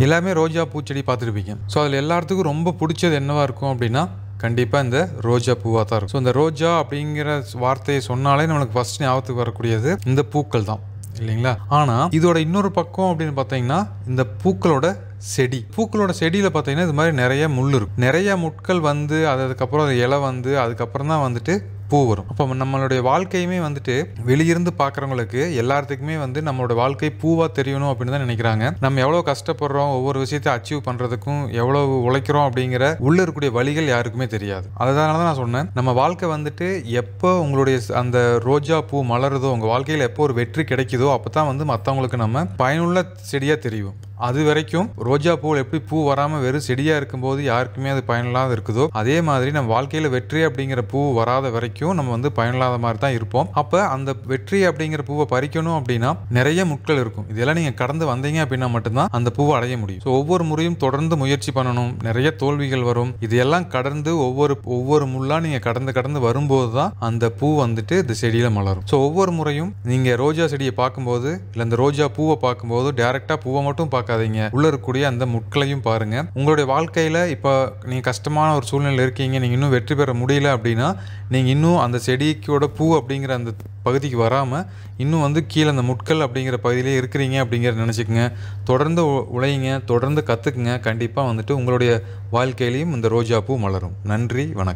எல்லாமே ரோஜா பூச்செடி பார்த்துருப்பீங்க. ஸோ அதில் எல்லாத்துக்கும் ரொம்ப பிடிச்சது என்னவா இருக்கும் அப்படின்னா கண்டிப்பாக இந்த ரோஜா பூவாக தான் இருக்கும். ஸோ இந்த ரோஜா அப்படிங்கிற வார்த்தையை சொன்னாலே நம்மளுக்கு ஃபர்ஸ்ட் ஞாபகத்துக்கு வரக்கூடியது இந்த பூக்கள் தான் இல்லைங்களா. ஆனால் இதோட இன்னொரு பக்கம் அப்படின்னு பார்த்தீங்கன்னா இந்த பூக்களோட செடியில் பார்த்தீங்கன்னா இது மாதிரி நிறைய முள் இருக்கும். நிறைய முட்கள் வந்து அதுக்கப்புறம் இலை வந்து அதுக்கப்புறம் தான் வந்துட்டு பூ வரும். அப்போ நம்மளுடைய வாழ்க்கையுமே வந்துட்டு வெளியிருந்து பார்க்குறவங்களுக்கு எல்லாத்துக்குமே வந்து நம்மளோட வாழ்க்கை பூவாக தெரியணும் அப்படின்னு தான் நினைக்கிறாங்க. நம்ம எவ்வளோ கஷ்டப்படுறோம், ஒவ்வொரு விஷயத்தை அச்சீவ் பண்ணுறதுக்கும் எவ்வளோ உழைக்கிறோம் அப்படிங்கிற உள்ள இருக்கக்கூடிய வழிகள் யாருக்குமே தெரியாது. அதனால தான் நான் சொன்னேன், நம்ம வாழ்க்கை வந்துட்டு எப்போ உங்களுடைய அந்த ரோஜா பூ மலருதோ, உங்கள் வாழ்க்கையில் எப்போ ஒரு வெற்றி கிடைக்குதோ அப்போ தான் வந்து மற்றவங்களுக்கு நம்ம பயனுள்ள செடியாக தெரியும். அது வரைக்கும் ரோஜா பூ எப்படி பூ வராமல் வெறும் செடியாக இருக்கும்போது யாருக்குமே அது பயனில்லாத இருக்குதோ, அதே மாதிரி நம்ம வாழ்க்கையில் வெற்றி அப்படிங்கிற பூ வராத வரைக்கும் நம்ம வந்து பயனில்லாத மாதிரி தான் இருப்போம். அப்போ அந்த வெற்றி அப்படிங்கிற பூவை பறிக்கணும் அப்படின்னா நிறைய முட்கள் இருக்கும். இதெல்லாம் நீங்கள் கடந்து வந்தீங்க அப்படின்னா மட்டும்தான் அந்த பூவை அடைய முடியும். ஸோ ஒவ்வொரு முறையும் தொடர்ந்து முயற்சி பண்ணணும். நிறைய தோல்விகள் வரும். இதெல்லாம் கடந்து ஒவ்வொரு முள்ளா நீங்கள் கடந்து வரும்போது தான் அந்த பூ வந்துட்டு இந்த செடியில் மலரும். ஸோ ஒவ்வொரு முறையும் நீங்கள் ரோஜா செடியை பார்க்கும்போது இல்லை இந்த ரோஜா பூவை பார்க்கும்போது டேரெக்டாக பூவை மட்டும் பார்க்காதீங்க, உள்ள இருக்கக்கூடிய அந்த முட்களையும் பாருங்க. உங்களுடைய வாழ்க்கையில இப்ப நீங்க கஷ்டமான ஒரு சூழ்நிலை இருக்கீங்க, நீங்க இன்னும் வெற்றி பெற முடியல அப்படின்னா நீங்க இன்னும் அந்த செடிக்கோட பூ அப்படிங்கிற அந்த பகுதிக்கு வராம இன்னும் வந்து கீழே அந்த முட்கள் அப்படிங்கிற பகுதியிலே இருக்கிறீங்க அப்படிங்கிறத நினைச்சுக்கங்க. தொடர்ந்து உழையுங்க, தொடர்ந்து கத்துக்குங்க. கண்டிப்பா வந்துட்டு உங்களுடைய வாழ்க்கையிலையும் இந்த ரோஜா பூ மலரும். நன்றி, வணக்கம்.